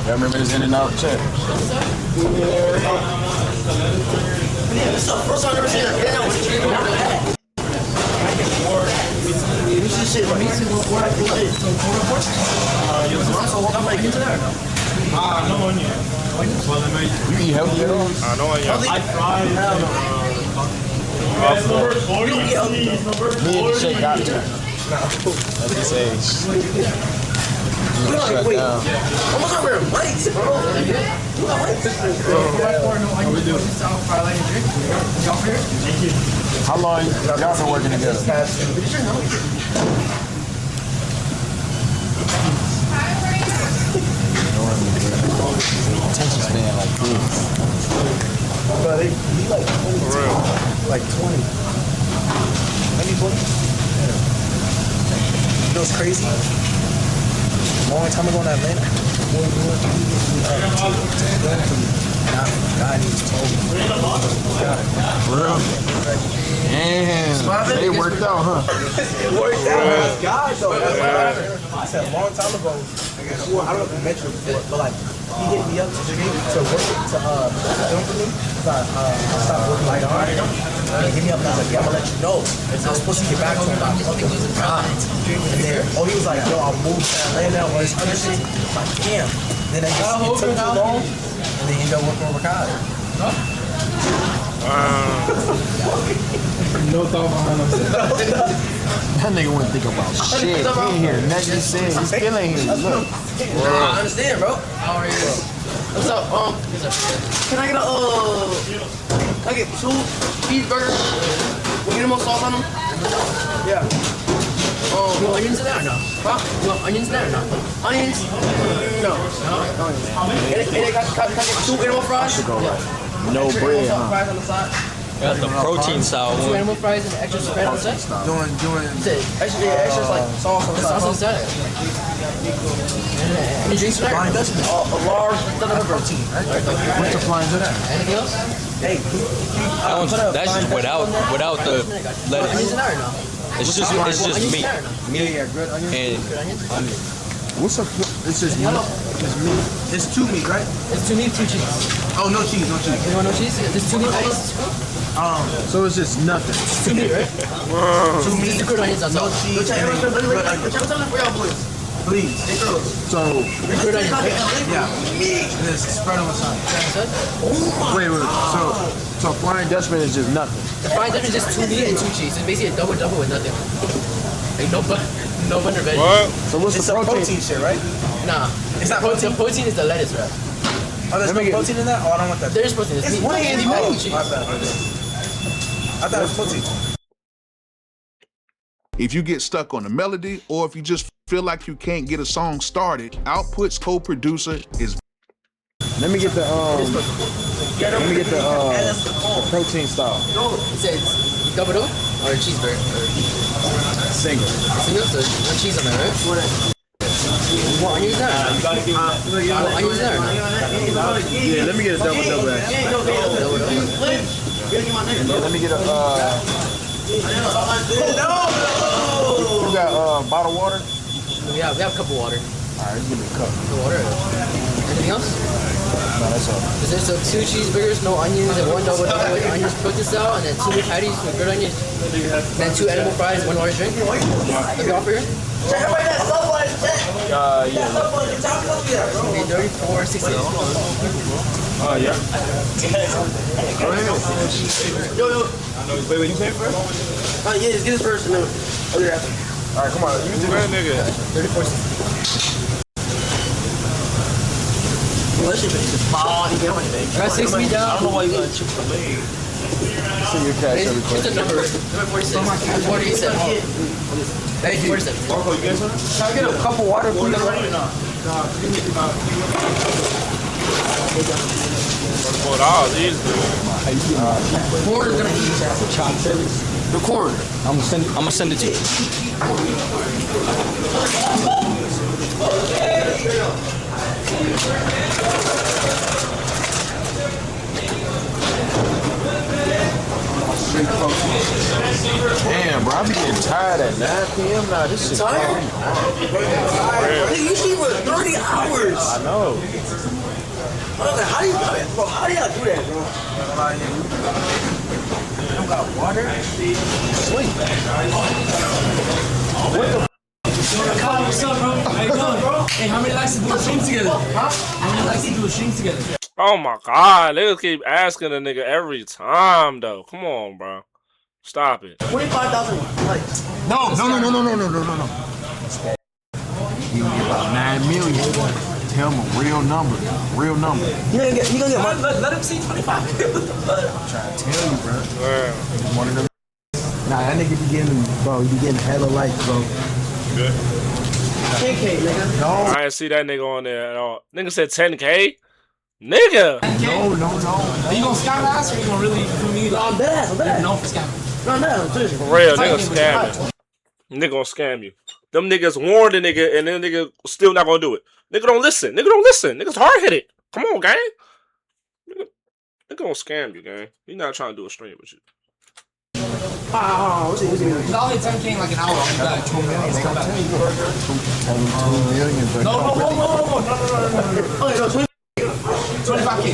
Y'all remember this in and out check? Yeah, this is the first time I've ever seen a in and out check. This is shit, right? I'm like, into that or no? No onion. You eat healthy at all? No onion. I fried. You don't eat healthy. Me and Deshae got to. At this age. Shut down. Almost not wearing mics, bro. How long y'all been working together? Attention span like this. But he like 22. Like 20. Maybe 20? Yeah. You know what's crazy? A long time ago in Atlanta, God, he just told me. For real? Damn. They worked out, huh? It worked out. That's God, though. That's what happened. I said a long time ago. I don't know if you mentioned it before, but like, he hit me up to work to film for me. I stopped working like hard. He hit me up and I was like, yeah, I'm gonna let you know. I was supposed to get back to him about fucking God. And then, he was like, yo, I'll move to Atlanta or this other shit. I'm like, damn. Then it took too long. And then he ended up working with Rakai. No thought behind himself. That nigga wouldn't think about shit. He ain't hear nothing you said. He still ain't here. Look. I understand, bro. How are you? What's up? Can I get can I get 2 cheeseburgers? Will you get more sauce on them? Yeah. You want onions in there or no? Huh? You want onions in there or no? Onions? No. And can I get 2 animal fries? No bread, huh? Fries on the side. Got the protein style 2 one. animal fries and extra spread on the side? Doing. Extra like sauce on the side. Sauce on the side. Any drinks for that? A large protein. What's the flying to that? Anything else? Hey, That's just without the lettuce. onions in there or no? It's just meat. Yeah, good onion. And What's up? It's just meat. It's meat. It's 2 meat, right? It's 2 meat, 2 cheese. Oh, no cheese, no cheese. You want no cheese? There's 2 meat patties. So it's just nothing. 2 meat, right? 2 meat. Good onions on top. No cheese. Whichever something for y'all boys. Please. So Good onions, right? yeah, This spread on the side. wait. So flying Dutchman is just nothing. The fried Dutchman is just 2 meat and 2 cheese. It's basically a double with nothing. Like no butter veggies. What? So what's the protein? shit, right? Nah. It's not protein. The protein is the lettuce wrap. Oh, there's no protein in that? Oh, I don't want that. There's protein. It's meat. One handy cheese. I thought it was protein. If you get stuck on the melody, or if you just feel like you can't get a song started, Output's co-producer is. Let me get the protein style. It says double or cheeseburger. Single. Single, so no cheese on there, right? You want onions there? You gotta give onions there? Yeah, let me get a double actually. Let me get a You got bottled water? Yeah, we have a cup of water. Alright, let's give me a cup. The water. Anything else? No, that's all. Is there so 2 cheeseburgers, no onions, and 1 double with onions protein style, and then 2 meat patties with good onions, and then 2 animal fries, 1 large drink? Let me offer here. Yeah. Okay, 34.68. Oh, yeah. Go ahead. Yo. Wait, you pay first? Yeah, just get this first and then I'll do it after. Alright, come on. You can do That nigga. 34.68. Well, that shit is ball. You get money, baby. Got 6 feet down. I don't know why you got chip for me. see your cash every What's the number? Number 46. 47. Hey, 47. Can I get a cup of water, please? What all these Corn is gonna eat chopped the corn. I'm gonna send it to you. Damn, bro. I'm getting tired at 9 p.m. now. This shit. Tired? Nigga, you sleep for 30 hours. I know. I was like, how do y'all do that, bro? You don't got water? Sleep. What's up, bro? How you doing, bro? Hey, how many likes to do a stream together? Huh? How many likes to do a stream together? Oh my god, they just keep asking a nigga every time though. Come on, bro. Stop it. 25,000 likes. No. You get about 9 million. Tell him a real number. Real number. You gonna get money. Let him see 25. I'm trying to tell you, bro. Yeah. One of them. Nah, that nigga be getting, bro, he be getting hella likes, bro. Good. 10K, nigga. No. I didn't see that nigga on there at all. Nigga said 10K? Nigga! No. Are you gonna scam us or you gonna really do me? No, I'm dead. No for scamming. No, seriously. For real, nigga scam you. Nigga gonna scam you. Them niggas warned the nigga and then the nigga still not gonna do it. Nigga don't listen. Nigga's hard-headed. Come on, gang. Nigga gonna scam you, gang. He not trying to do a stream with you. What's it? I'll hit 10K in like an hour. I'll be back. 2 million. Come back. 2 million, but No. Okay, no, 25K.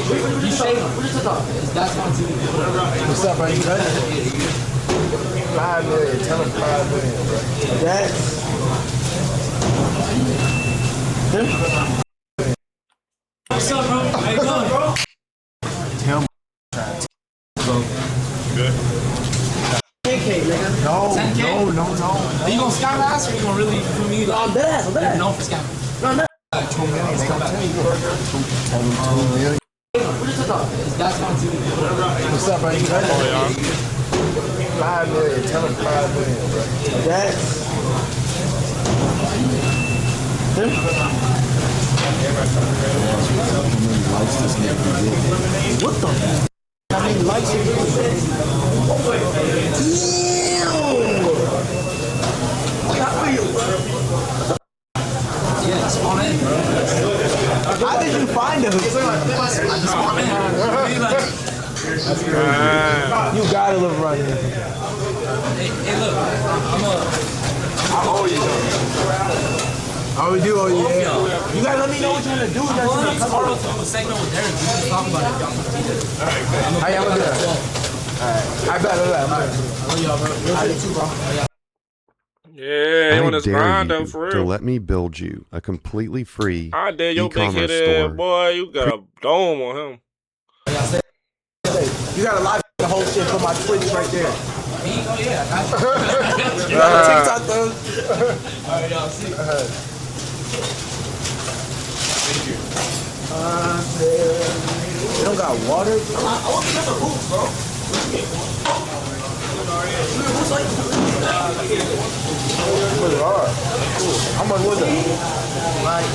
You shave him. That's on TV. what's up, bro? You ready? 5 million. Tell him 5 million, bro. that. What's up, bro? How you doing, bro? Tell him. Good. 10K, nigga. No. Are you gonna scam us or you gonna really do me? No, I'm dead. No for scamming. No. 2 million. Come back. 2 million. That's on TV. What's up, bro? You ready? 5 million. Tell him 5 million, bro. That. What the? How many likes you get? Yeah, spawn in. How did you find us? Spawn in. You gotta live right here. Hey, look. I owe you, though. Oh, we do owe you, yeah. You gotta let me know what you wanna do. I'm going tomorrow to do a segment with Derek. We can talk about it. Y'all can be there. How y'all gonna do that? I bet. I love y'all, bro. I do too, bro. Yeah, on I his dare grind you though, for to real. let me build you a completely free I dare your big e-commerce head store. boy. You got a dome on him. You gotta live the whole shit for my Twitch right there. Me? Oh, yeah. I got you. You got TikTok though. All right, y'all. See. You don't got water? I want to get the hoops, bro. Pretty hard. How much was it? Like $20.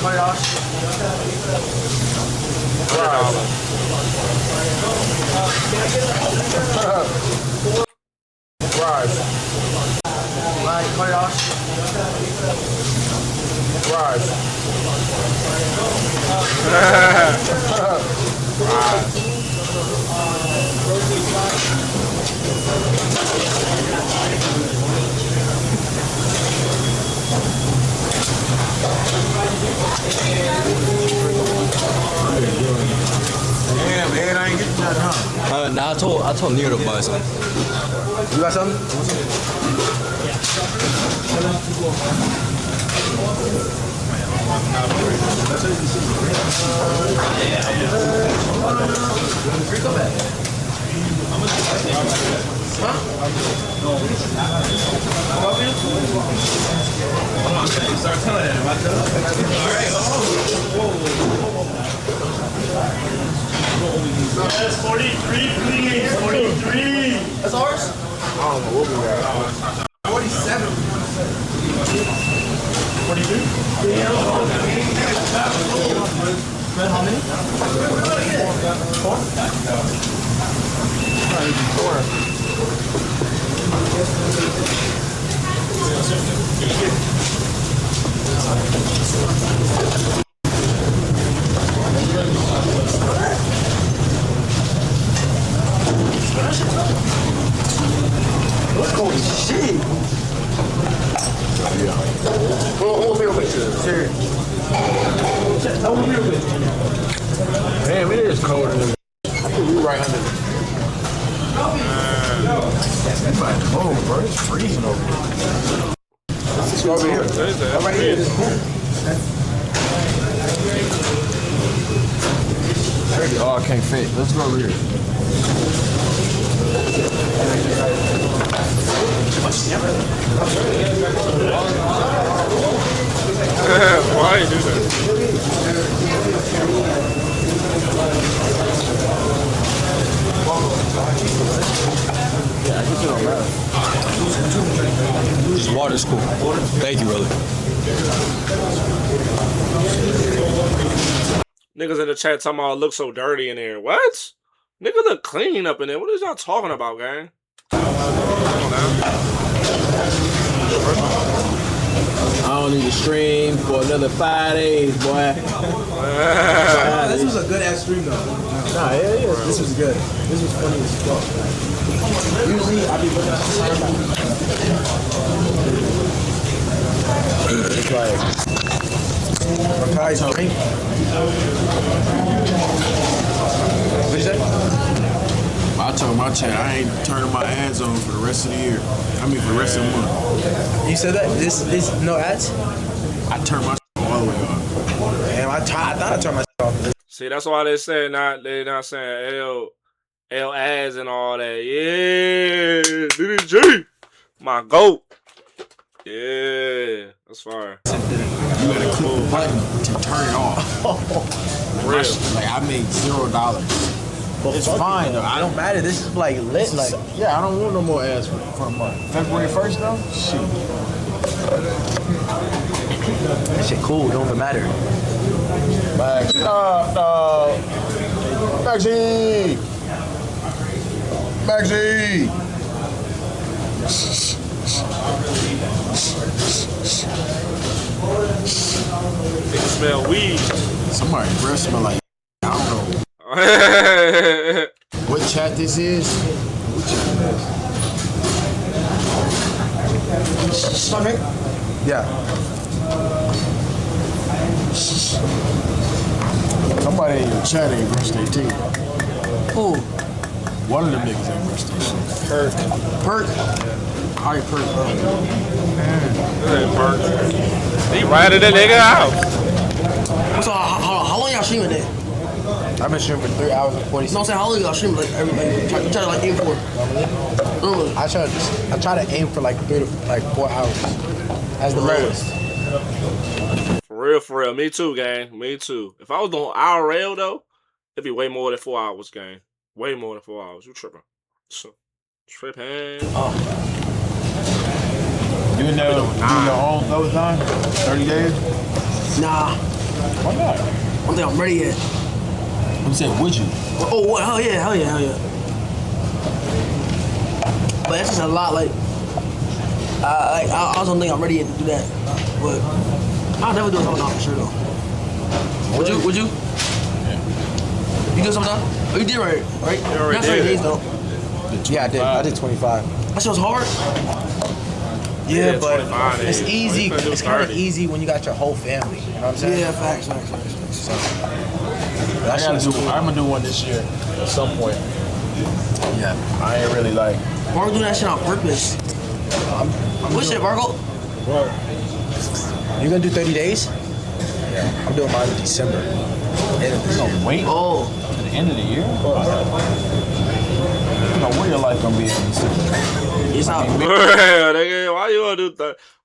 Fries. Like $20. Fries. Damn, man, I ain't getting nothing, huh? Nah, I told Neo to buy some. You got something? That's 43, please. 43. That's ours? I don't know what we got. 47. 42? How many? Look, holy shit. Damn, it is cold in this. I think we right under. It's like cold, bro. It's freezing over here. Let's go over here. Right here. This cool. Oh, I can't fit. Let's go over here. Why you do that? This water's cool. Thank you, brother. Niggas in the chat talking about it look so dirty in there. What? Nigga look clean up in there. What is y'all talking about, gang? Come on now. I don't need to stream for another 5 days, boy. This was a good ass stream though. Nah, yeah. This was good. This was funny as fuck. Usually I be looking at the time. It's like Rakai's drink. What'd you say? I told my chat I ain't turning my ads on for the rest of the year. I mean for the rest of the month. You said that? This is no ads? I turned my all the way on. Damn, I thought I turned my off. See, that's why they said they're not saying L ads and all that. Yeah, DDG, my goat. Yeah, that's fire. You gotta click the button to turn it off. Real. Like I made $0. It's fine though. I don't matter. This is like lit. Like Yeah, I don't want no more ads for a month. February 1st though? Shit. that shit cool. Don't even matter. Maxie! Maxie! They smell weed. Somebody breath smell like I don't know what chat this is. What chat is? Yeah. Somebody in your chat ain't brushed their teeth. Who? One of them niggas ain't brushed their teeth. Perk. Alright, Perk, bro. He ratted that nigga out. So how long y'all streaming there? I've been streaming for 3 hours and 40. No, I'm saying how long y'all streaming? Like everybody try to like aim for. I try to aim for like 4 hours as the lowest. For real. Me too, gang. Me too. If I was doing IRL though, it'd be way more than 4 hours, gang. Way more than 4 hours. You tripping? So tripping. You in there doing your own overtime? 30 days? Nah, Why not? I don't think I'm ready yet. I'm saying, would you? Oh, what? Hell yeah. But that's just a lot. Like I don't think I'm ready yet to do that. But I'll never do it sometime for sure though. Would you? You do sometime? Oh, you did right? You already Not 30 did. days though. Yeah, I did 25. That shit was hard. Yeah, but 25 it's days. easy. You couldn't do It's kind of 30. easy when you got your whole family. You know what I'm saying? Yeah, facts. So, I'm gonna do one this year at some point. yeah. I ain't really like. Marco doing that shit on purpose. What shit, Marco? You gonna do 30 days? Yeah. I'm doing mine in December. End of this year. Wait Oh, to the end of the year? You know where your life gonna be in December. it's not. Nigga, why you gonna do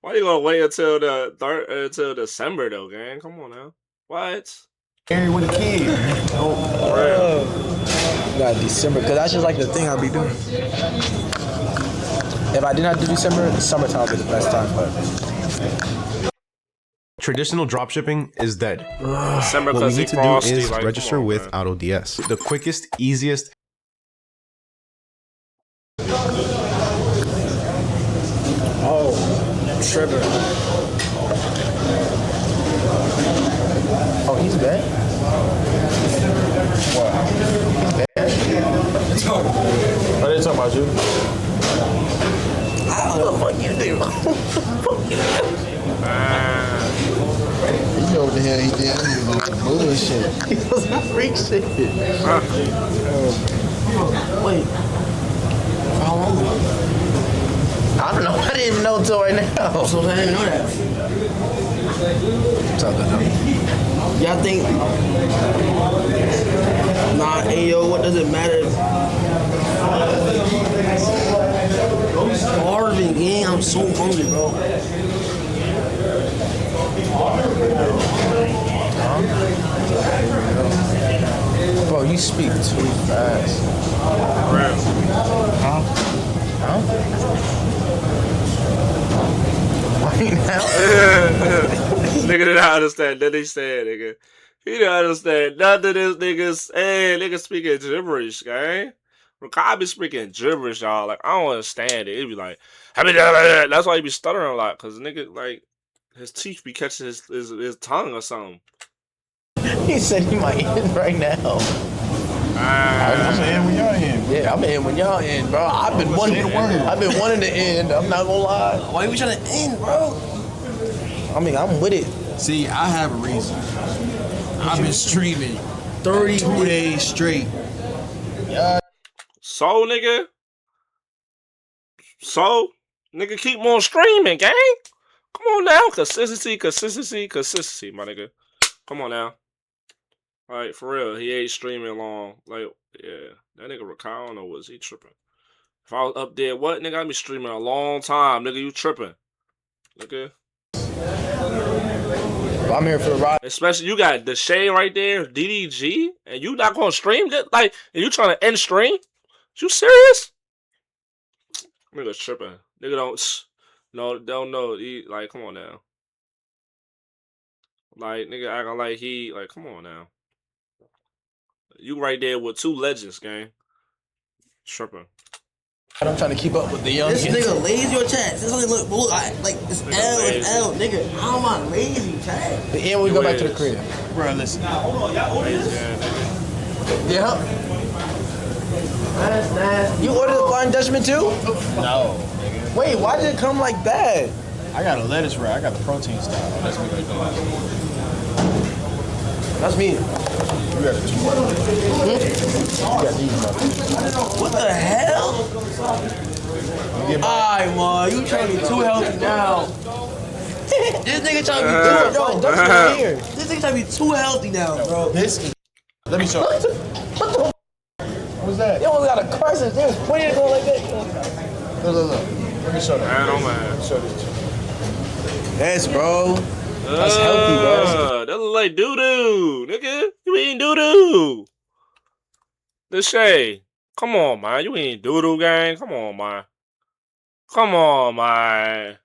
why you gonna wait until until December though, gang? Come on now. What? Married with a kid. You got December, because that's just like the thing I'll be doing. If I did not do December, summertime would be the best time, but Traditional dropshipping is dead. December What we because need to do frosty. is Like, register come on, with man. AutoDS. The quickest, easiest. oh, tripping. Oh, he's bad. What? He's bad. Are they talking about you? I don't know what the fuck you do. Ah. You know what the hell he did. He was on bullshit. He was some freak shit. Wait. How long? I don't know. I didn't even know until right now. So I didn't know that. Y'all think? Nah, ayo, what does it matter? I'm starving, gang. I'm so hungry, bro. Bro, you speak too fast. Huh? Right now? Nigga didn't understand that he said, nigga. He didn't understand none of this niggas. Hey, nigga speaking gibberish, gang. Rakai be speaking gibberish, y'all. Like, I don't understand it. He be like, that's why he be stuttering a lot, cause nigga, like, his teeth be catching his tongue or something. He said he might end right now. I'm in when y'all in. Yeah, I'm in when y'all in, bro. I've been wanting to end. I'm not gonna lie. Why we trying to end, bro? I mean, I'm with it. See, I have a reason. I've been streaming 32 days straight. So, nigga. So, nigga, keep on streaming, gang. Come on now. Consistency, my nigga. Come on now. Alright, for real. He ain't streaming long. Like, yeah. That nigga Rakai, I don't know, was he tripping? If I was up there, what, nigga? I'd be streaming a long time. Nigga, you tripping. Nigga. I'm here for the ride. Especially, you got Deshae right there, DDG, and you not gonna stream that? Like, and you trying to end stream? You serious? Nigga tripping. Nigga don't know. He, like, come on now. Like, nigga acting like he, like, come on now. You right there with two legends, gang. Tripping. I'm trying to keep up with the young This kids. nigga lazy or chat? This only look like it's L, nigga. How am I lazy, chat? The end, we go back to the crib. Bro, listen. Yeah. That's nasty. You ordered the Flying Dutchman too? No, nigga. Wait, why did it come like that? I got a lettuce wrap. I got the protein style. That's what That's me. you got a two. You got these, bro. What the hell? Alright, man, you trying to be too healthy now. This nigga trying to be Here. This nigga trying to be too healthy now, bro. This is. Let me show you. What was that? They almost got a crisis. They was pointing at going like that. Look. Let me show you. Man, oh man. Let me show this to you. Yes, bro. That's healthy, bro. That look like doo-doo, nigga. You eating doo-doo. Deshae, come on, man. You eating doo-doo, gang. Come on, man. Come on, man.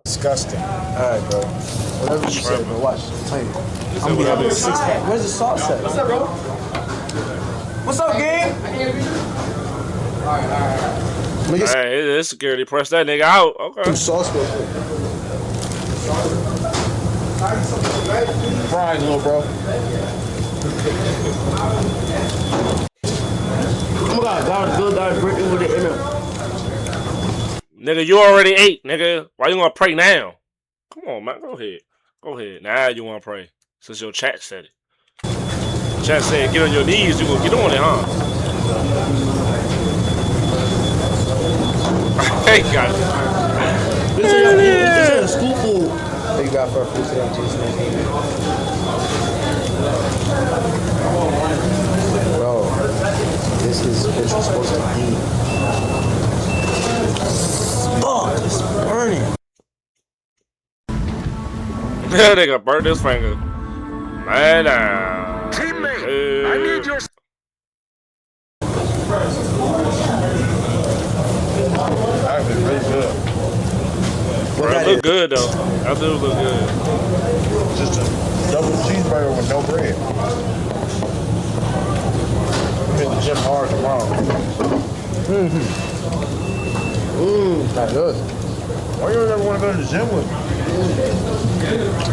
Disgusting. Alright, bro. Whatever you say, bro. Watch. I'm telling you. I'm gonna be having a 6-pack. Where's the sauce at? What's up, bro? What's up, gang? Alright. Hey, this security press that nigga out. Okay. Some sauce real quick. Fries, little bro. Oh my god, that was breaking with the inner. Nigga, you already ate, nigga. Why you gonna pray now? Come on, man. Go ahead. Go ahead. Now you wanna pray. Since your chat said it. Chat said get on your knees, you gonna get on it, huh? Hey, got it. This is school food. What you got for a food today, Jason? Bro, this is what you're supposed to eat. Fuck, it's burning. That nigga burnt his finger. Man down. Teammate, I need your... I've been really good. Bro, it look good though. That do look good. Just a double cheeseburger with no bread. I'm hitting the gym hard tomorrow. That's good. Why you don't ever want to go to the gym with me?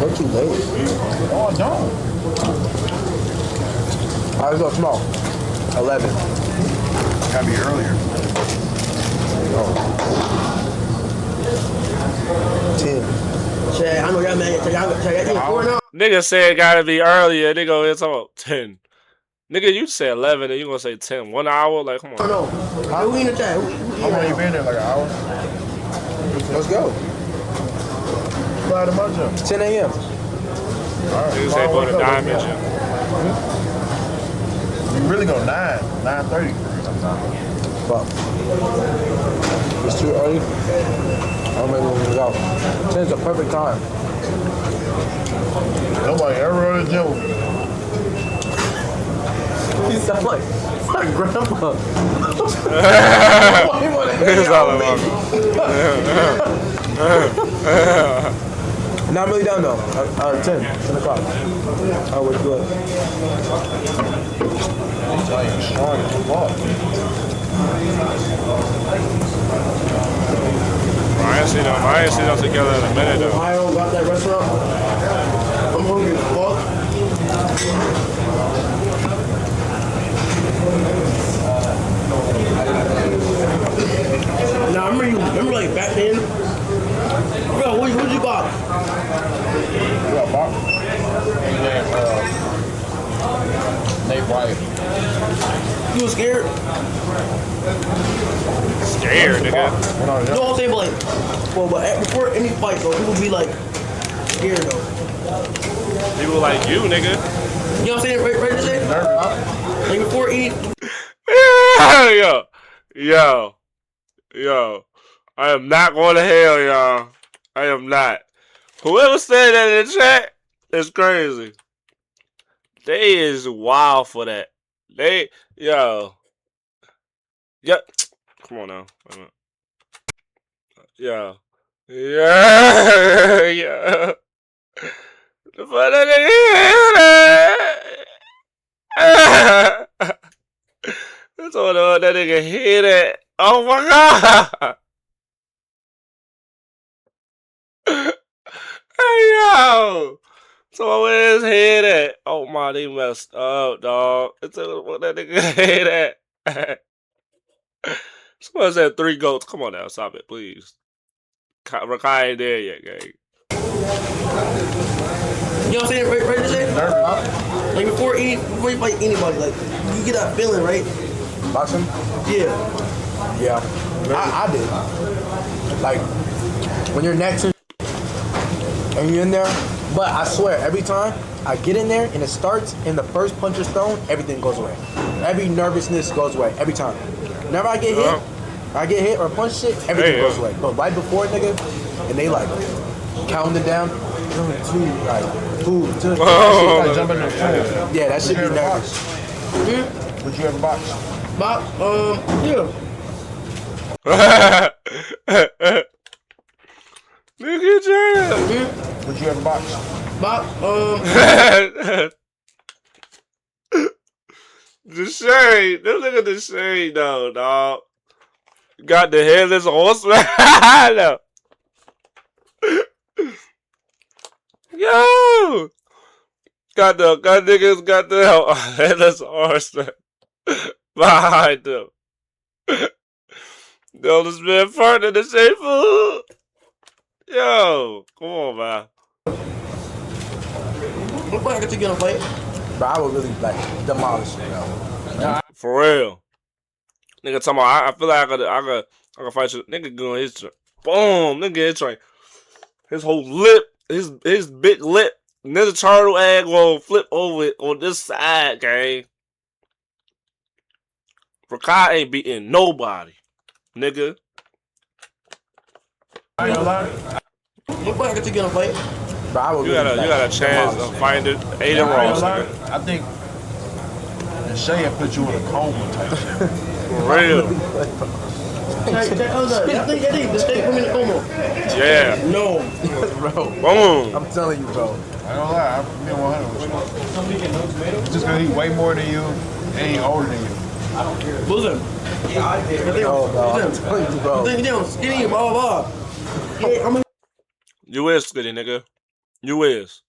We're too late. No, I don't. All right, let's go tomorrow. 11. Gotta be earlier. 10. Chad, I know y'all mad. Chad, y'all getting 4 now. Nigga said it gotta be earlier. Nigga, it's about 10. Nigga, you say 11 and you gonna say 10. 1 hour? Like, come on. No. How we in the chat? How long you been there? Like an hour? Let's go. Fly to my gym. 10 a.m. Nigga say go to Diamond Gym. You really go 9:30 sometimes. Fuck. It's too early. I don't know when we go. 10 is the perfect time. Nobody ever run a gym. He sound like my grandpa. Niggas all about Not really down though. 10 o'clock. I would do it. I ain't seen them together in a minute though. Ohio got that restaurant. I'm hungry as fuck. Now remember like back then? Bro, what you got? You got Bob? Nate Wyatt. You was scared? Scared, nigga. You know what I'm saying? But like, well, but before any fight, though, people be like scared though. People like you, nigga. You know what I'm saying? Right to say? Like before any. Yo. I am not going to hell, y'all. I am not. Whoever said that in the chat is crazy. They is wild for that. Yo. Come on now. Yo. Yeah. The fun of That's all that nigga hear that. Oh my god. Hey yo. So where's head at? Oh my, they messed up, dog. It's what that nigga head at. Someone said 3 goats. Come on now, stop it, please. Rakai ain't there yet, gang. You know what I'm saying? Right to say? Like before you fight anybody, like you get that feeling, right? Boxing? Yeah, I did. Like when you're next to and you're in there, but I swear every time I get in there and it starts and the first punch is thrown, everything goes away. Every nervousness goes away every time. Whenever I get hit or punch shit, everything goes away. But right before, nigga, and they like counting it down, 2, 2. Yeah, that shit be nervous. Would you ever box? Yeah. Nigga jam. Would you ever box? Deshae. This nigga Deshae though, dog. Got the headless horseman. No. Yo. Got niggas got the headless horseman behind them. Yo, this man farting the same food. Yo, come on, man. What fight you gonna fight? But I would really like demolish it, yo. For real. Nigga talking about, I feel like I could fight you. Nigga going his train. Boom, nigga his train. His whole lip, his big lip. Ninja Turtle egg will flip over it on this side, gang. Rakai ain't beating nobody, nigga. I ain't gonna lie. What fight you gonna fight? You got a chance of finding Aiden Ross, nigga. I think Deshae put you in a coma type shit. For real. I think Deshae put me in a coma. Yeah. No. Bro. Boom. I'm telling you, bro. I ain't gonna lie, I'm being 100 with you. Just cause he's way more than you and he's older than you. Listen. I'm telling you, bro. You think I'm skinny, blah, blah, blah. Yeah, You is skinny, nigga. You is.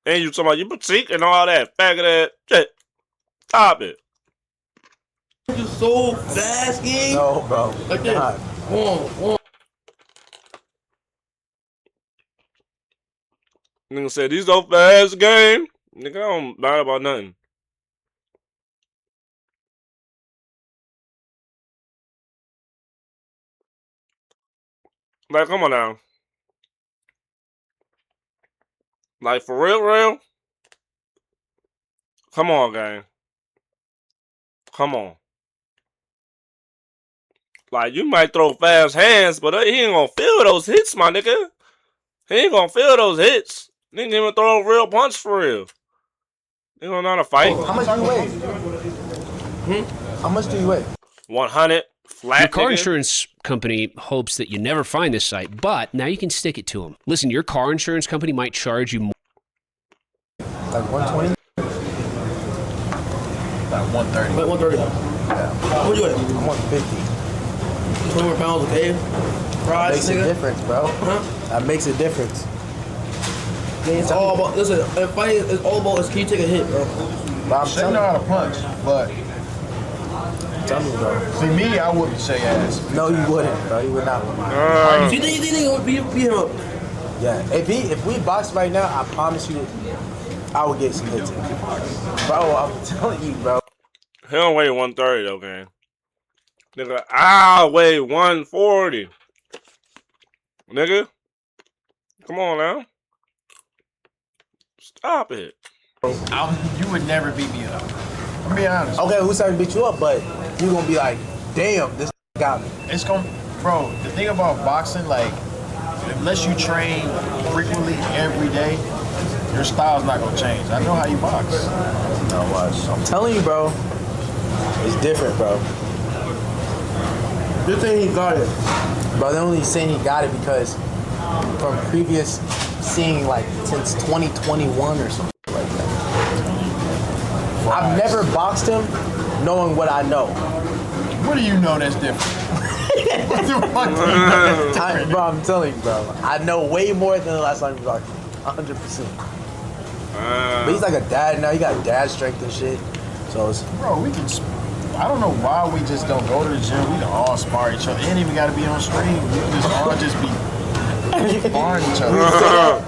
And you talking about you petite and all that. Faggot ass shit. Stop it. you so fast, gang. No, bro. Like this. God. One. Nigga said these so fast game. Nigga, I don't matter about nothing. Like, come on now. Like, for real, real? Come on, gang. Come on. Like, you might throw fast hands, but he ain't gonna feel those hits, my nigga. He ain't gonna feel those hits. He ain't even throw a real punch for real. He gonna know how to fight. How much do you weigh? How much do you weigh? 100 flat. Your car nigga. insurance company hopes that you never find this site, but now you can stick it to them. Listen, your car insurance company might charge you more. Like 120? About 130. Wait, 130. Yeah. What you at? I'm 150. 20 more pounds, okay? Fries, Makes a nigga. difference, bro. Huh? That makes a difference. It's all about, listen, if fighting is all about is can you take a hit, bro? But I'm She telling know how to punch, but tell me, bro. see me, I wouldn't say ass. No, you wouldn't, bro. You would not. You think he would beat him up? Yeah. If we box right now, I promise you, I would get some hits in. Bro, I'm telling you, bro. He don't weigh 130 though, gang. Nigga, I weigh 140. Nigga. Come on now. Stop it. You would never beat me up. I'm be honest. Okay, who's trying to beat you up, but you gonna be like, damn, this got me. It's gonna, bro. The thing about boxing, like, unless you train frequently every day, your style's not gonna change. I know how you box. No, watch. I'm telling you, bro. It's different, bro. Good thing he got it. But they're only saying he got it because from previous seeing like since 2021 or something like that. I've never boxed him knowing what I know. What do you know that's different? What the fuck do you know that's different? Bro, I'm telling you, bro. I know way more than the last time we boxed him. 100%. But he's like a dad now. He got dad strength and shit. So it's... Bro, we can... I don't know why we just don't go to the gym. We can all spar each other. It ain't even got to be on stream. We can just all just be sparring each other.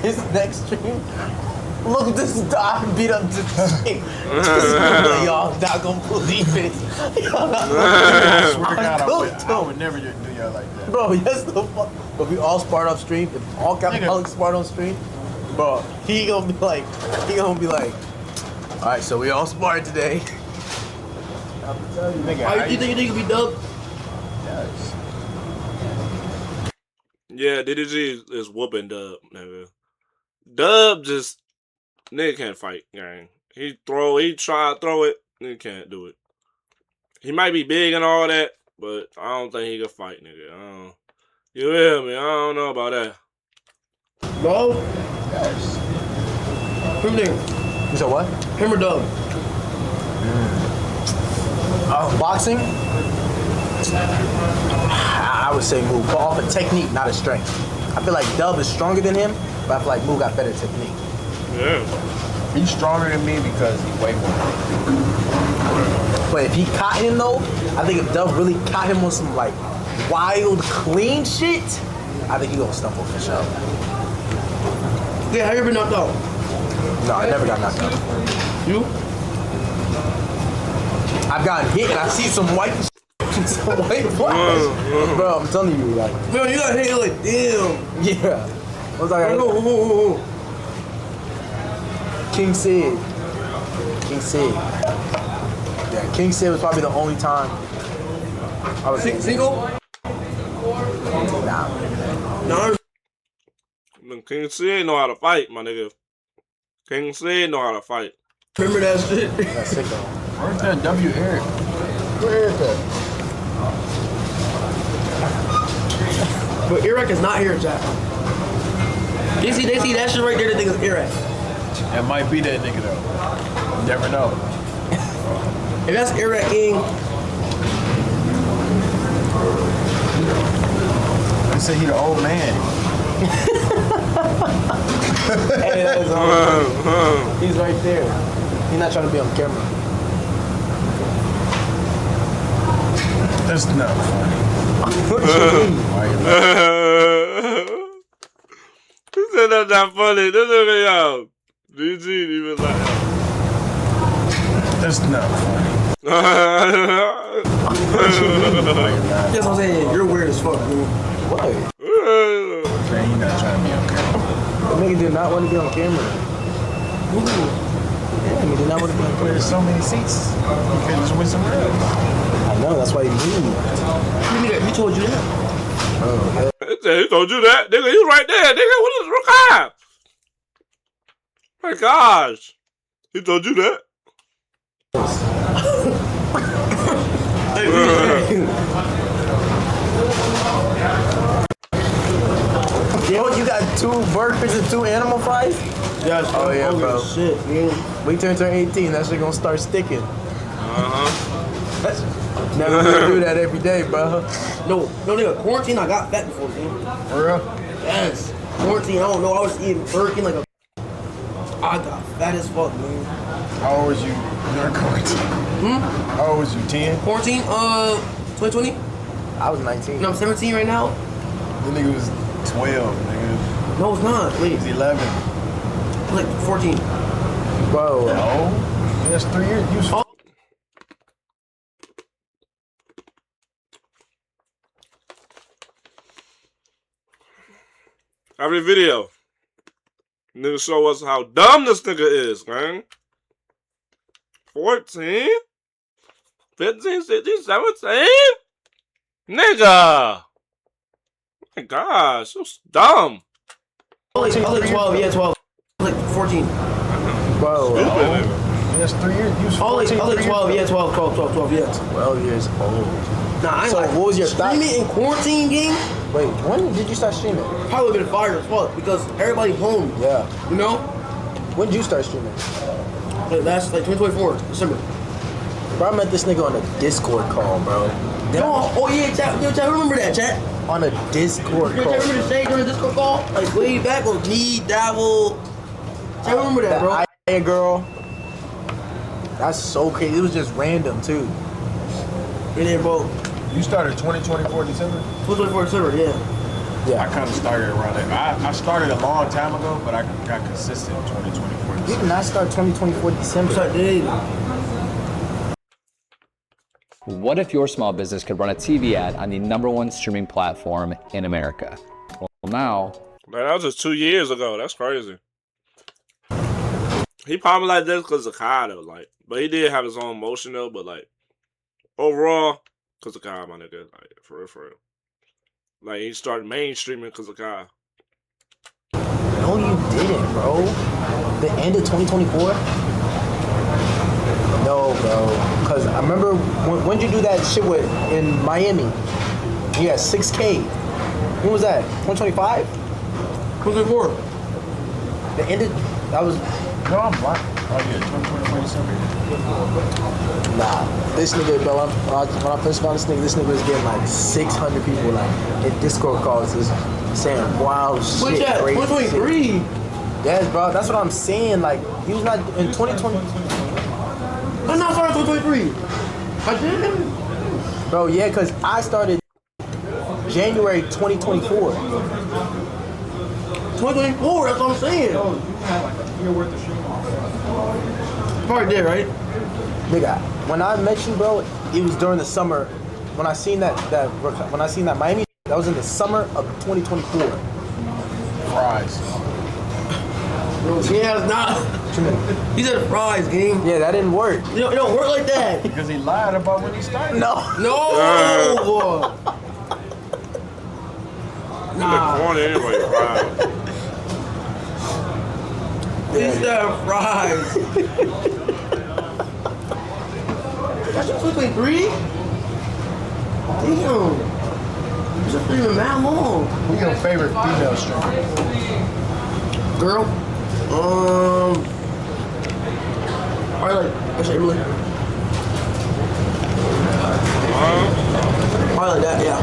His next stream. Look at this dog beat up the stream. Y'all not gonna believe it. Y'all not I swear to God, I would never do y'all like that. Bro, yes the fuck. But we all sparred off stream. If all Catholics sparred on stream, bro, he gonna be like, all right, so we all sparred today. I'm telling you, Nigga, you think you be dubbed? Yes. Yeah, DDG is whooping Dub, nigga. Dub just nigga can't fight, gang. He try to throw it, nigga can't do it. He might be big and all that, but I don't think he can fight, nigga. You hear me? I don't know about that. No? Yes. Who nigga? You said what? Him or Dub? Boxing? I would say Moog, but off of technique, not a strength. I feel like Dub is stronger than him, but I feel like Moog got better technique. Yeah. He's stronger than me because he way more. But if he caught him though, I think if Dub really caught him on some like wild, clean shit, I think he gonna stumble for sure. Yeah, have you ever been knocked out? No, I never got knocked out. You? I've gotten hit and I see some white flags. Bro, I'm telling you, like. Bro, you got hit like, damn. Yeah. What's that? Who? King Sid. Yeah, King Sid was probably the only time I was single? Nah. No. King C know how to fight, my nigga. King C know how to fight. Remember that shit? That's sick though. Where's that W Eric? Where is that? But Iraq is not here, Jack. They see that shit right there, they think it's Iraq. That might be that nigga though. You never know. If that's Iraq King, they say he the old man. Hey, that is he's right there. He's not trying to be on camera. That's not funny. He said that's not funny. This nigga, yo. DG even like That's not funny. That's what I'm saying. You're weird as fuck, dude. What? Man, he not trying to be on camera. The nigga did not want to be on camera. Yeah, he did not want to be on camera. There's so many seats. You could just win some else. I know, that's why he moved. He told you that. Oh, he told you that. Nigga, he was right there. Nigga, what is Rakai? My gosh. He told you that. Yo, you got 2 burgers and 2 animal fries? Yes, oh yeah, bro. Shit, man. We turn 18, that shit gonna start sticking. Never gonna do that every day, bro. No, nigga, quarantine, I got fat before, man. For real? Yes. Quarantine, I don't know, I was eating Burger King like a... I got fat as fuck, man. How old was you during quarantine? How old was you, 10? Quarantine, 2020? I was 19. No, I'm 17 right now. The nigga was 12, nigga. No, it's not. Wait. He's 11. Like 14. Bro. No. That's 3 years. You was Every video. Nigga show us how dumb this nigga is, man. 14? 15, 16, 17? Nigga. My gosh, so dumb. I was like 12, yeah, 12. I was like 14. Bro. Stupid, that's 3 years. You was 14, I was like 12, yeah, 12, yeah. 12 years old. Nah, I ain't so like, what was your streaming in quarantine game? Wait, when did you start streaming? Probably been fire as fuck because everybody home. Yeah. You know? When did you start streaming? That's like 2024, December. Bro, I met this nigga on a Discord call, bro. Oh yeah, chat, remember that, chat? On a Discord call. Remember the Deshae during a Discord call? Like way back on me, Dabble. Chat, remember that, bro? Hey, girl. That's so crazy. It was just random, too. And then, bro. You started 2024 December? 2024 December, yeah. Yeah. I kind of started around that. I started a long time ago, but I got consistent in 2024 December. You did not start 2024 December. I did. What if your small business could run a TV ad on the #1 streaming platform in America? Well, now... Man, that was just 2 years ago. That's crazy. He probably like this because of Kai, though. Like, but he did have his own motion, though. But, like, overall, because of Kai, my nigga. Like, for real. Like, he started mainstreaming because of Kai. No, you didn't, bro. The end of 2024? No, bro. Because I remember when did you do that shit with in Miami? You had 6K. When was that? 2025? 2024. The end of that was. No, I'm black. Oh yeah, 2024 December. Nah, this nigga, bro. When I first found this nigga was getting like 600 people like in Discord calls, just saying wild shit. What's that? 2023. Yes, bro. That's what I'm saying. Like he was not in 2020. I'm not starting 2023. I did. Bro, yeah, because I started January 2024. 2024, that's what I'm saying. Oh, you had like a year worth of stream off. Probably did, right? Nigga, when I met you, bro, it was during the summer. When I seen that Miami, that was in the summer of 2024. Fries. Yeah, it's not. He said fries, game. Yeah, that didn't work. It don't work like that. Because he lied about when he started. No. Nah. Corny anyway, fries. He said fries. That's 2023? Damn. It's just even that long. Who's your favorite female streamer? Girl? Probably like, actually, Emily. Probably like that, yeah.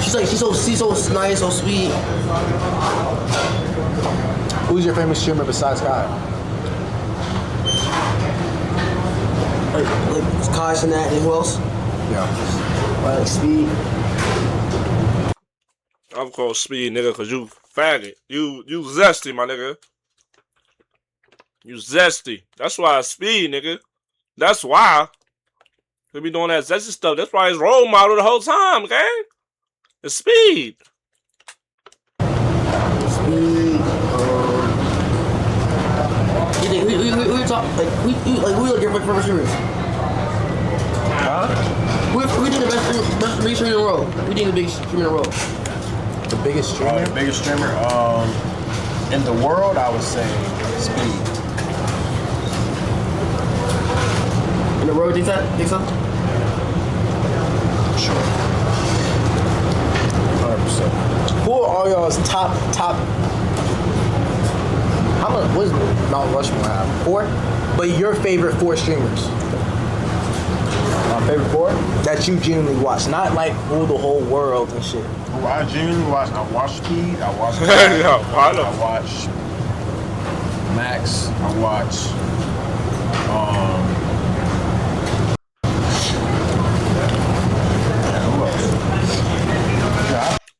She's so nice, so sweet. Who's your favorite streamer besides Kai? Like Kai and that, and who else? Yeah. Like Speed. I'm called Speed, nigga, because you faggot. You zesty, my nigga. You zesty. That's why I speed, nigga. That's why. They be doing that zesty stuff. That's why he's role model the whole time, okay? It's speed. Speed. We talk who are your favorite streamers? Huh? Who think the best streamer in the world? Who think the biggest streamer in the world? The biggest streamer? The biggest streamer in the world, I would say Speed. In the world, think so? Sure. 100%. Who are all y'all's top? How much? What does Mount Rushmore have? 4? But your favorite 4 streamers? My favorite 4 that you genuinely watch, not like rule the whole world and shit. Who I genuinely watch. I watch Speed. I watch. Yeah, I watch Max. I watch.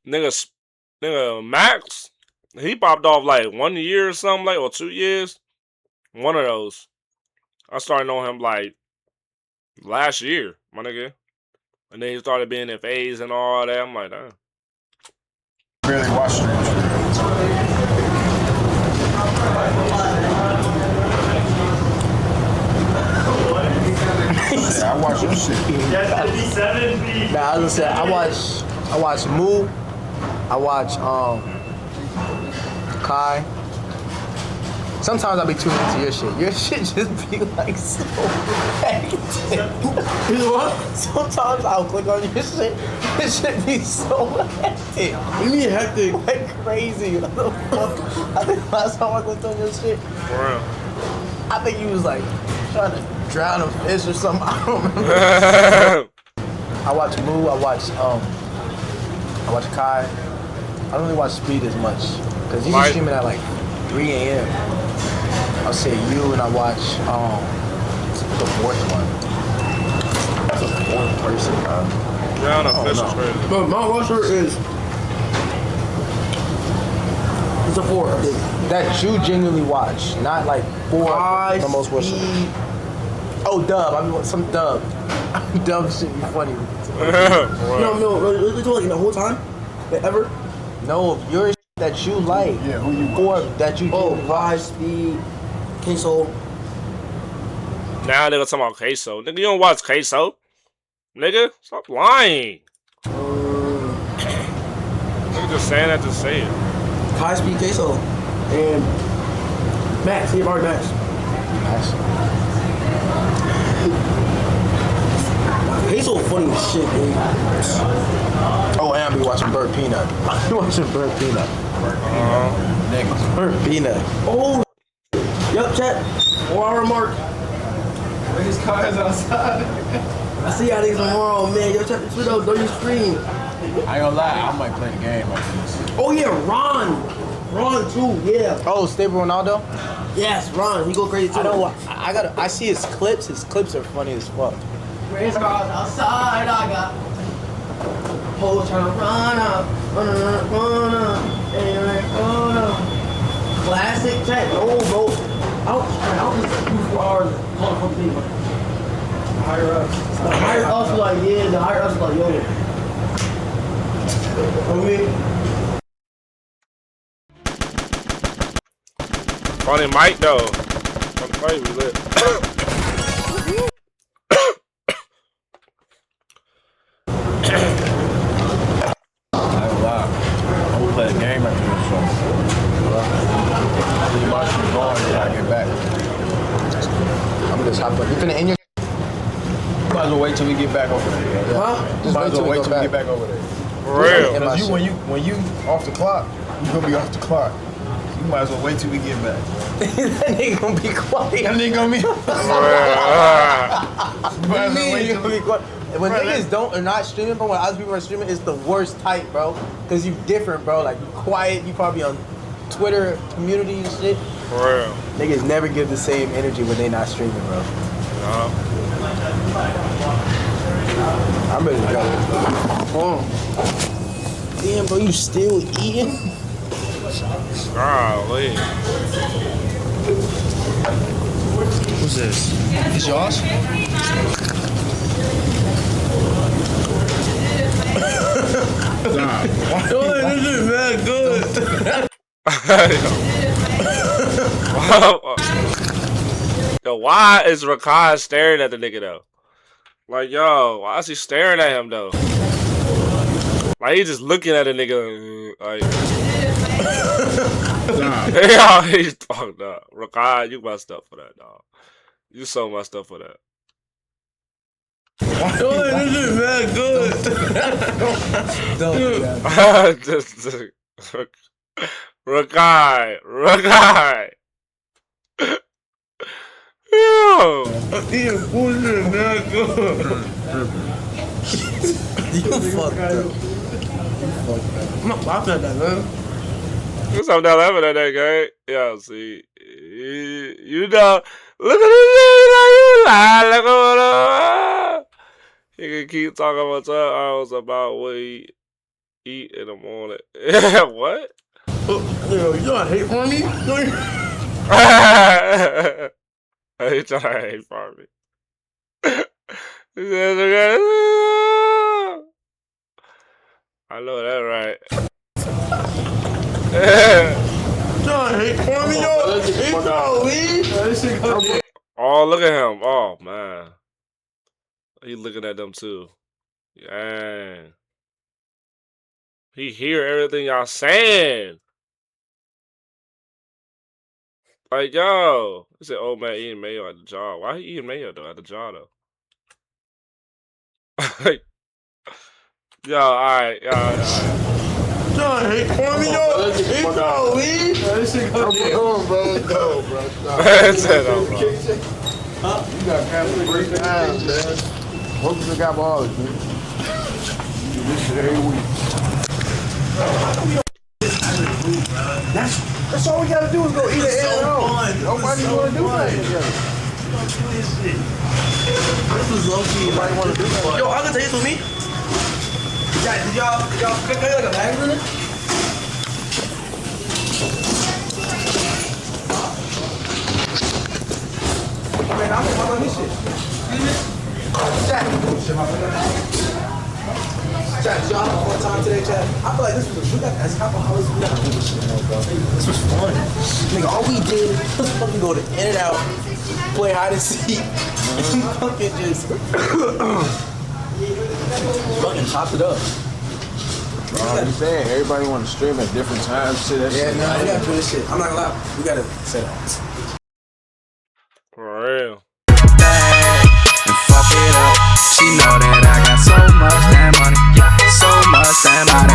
Nigga, Max, he popped off like 1 year or something, like, or 2 years. One of those. I started knowing him like last year, my nigga. And then he started being in phase and all that. I'm like, damn. Barely watch streams. I watch your shit. Nah, I was gonna say I watch Moo. I watch Kai. Sometimes I'll be tuned into your shit. Your shit just be like so hectic. What? Sometimes I'll click on your shit. Your shit be so hectic. What do you mean hectic? Like crazy. What the fuck? I think last time I clicked on your shit, I think you was like trying to drown a fish or something. I don't remember. I watch Moo. I watch Kai. I don't really watch Speed as much because he's streaming at like 3 a.m. I'll say you and I watch the 4th one. That's a 4th person, bro. Yeah, I know. This is crazy. But Mount Rushmore is. It's a 4. That you genuinely watch, not like 4 the most watched. Oh, Dub. I mean, some Dub. Dub shit be funny. No, you're talking the whole time? Ever? No, your that you like. Yeah, who you 4 that you genuinely Rakai, Speed, Queso. Now nigga talking about Queso. Nigga, you don't watch Queso. Nigga, stop lying. Nigga just saying that to say it. Kai, Speed, Queso. And Max. He already Max. Queso funny as shit, dude. Oh, and I be watching Bird Peanut. I be watching Bird Peanut. Niggas. Bird Peanut. Oh, yup, chat. 1 hour mark. His car is outside. I see y'all niggas tomorrow, man. Yo, check the Twitter out. Don't you stream? I ain't gonna lie, I might play the game after this. Oh yeah, Ron too. Yeah. Oh, Stable Ronaldo. Yes, Ron. He go crazy too. I know. I see his clips. His clips are funny as fuck. His car's outside. I got hoes trying to run up. Classic chat. No, bro. I'll just do 4 hours. Call from people. Higher ups. The higher ups like, yeah, the higher ups like, yo. Funny Mike though. Funny Mike was lit. I ain't gonna lie. I'm gonna play the game after this show. You watch me going until I get back. I'm just hopping. You finna end your. Might as well wait till we get back over there. Huh? Just Might as well wait till we get back over there. For real. Because when you off the clock, you gonna be off the clock. You might as well wait till we get back. That nigga gonna be quiet. That nigga gonna be. When niggas are not streaming, but when other people are streaming, it's the worst type, bro. Cause you different, bro. Like you quiet, you probably on Twitter community and shit. For real. Niggas never give the same energy when they not streaming, bro. I'm ready to go. Damn, bro, you still eating? Golly. Who's this? This yours? This is very good. Yo, why is Rakai staring at the nigga though? Like, yo, why is he staring at him though? Like, he just looking at a nigga like. Yeah, he's fucked up. Rakai, you messed up for that, dog. You so messed up for that. This is very good. Don't do that. Rakai. Yo. I'm eating bullshit, man. Good. You fucked up. I'm not laughing at that, man. What's up, now laughing at that guy? Yeah, see, you know, look at this nigga, like you lie, he can keep talking about hours about what he eat in the morning. What? Yo, you don't hate for me? He trying to hate for me. I know that right. John, hate for me, yo. Oh, look at him. Oh, man. He looking at them, too. Yeah. He hear everything y'all saying. Like, yo. He said, oh, man, eating mayo at the job. Why he eating mayo, though, at the job, though? Yo, alright. John, hate for me, yo. Hate for me. This shit go down, bro. Go, bro. You got family great times, man. Welcome to Gabaholics, man. You do this shit every week. That's all we gotta do is go eat it at home. Nobody wanna do that together. This is low key. Nobody wanna do that. Yo, I can taste with me. Did y'all cook like a bag in it? Man, I'm on this shit. Chat, did y'all have a fun time today, chat? I feel like this was we got as alcoholics, we got to do this shit, bro. This was fun. Nigga, all we did was fucking go to In and Out, play hide and seek, and fucking just fucking chop it up. I'm saying, everybody want to stream at different times. Shit, that Yeah, shit. no, we gotta do this shit. I'm not gonna lie, we gotta set up. For real. And fuck it up. She know that I got so much damn money, so much damn money.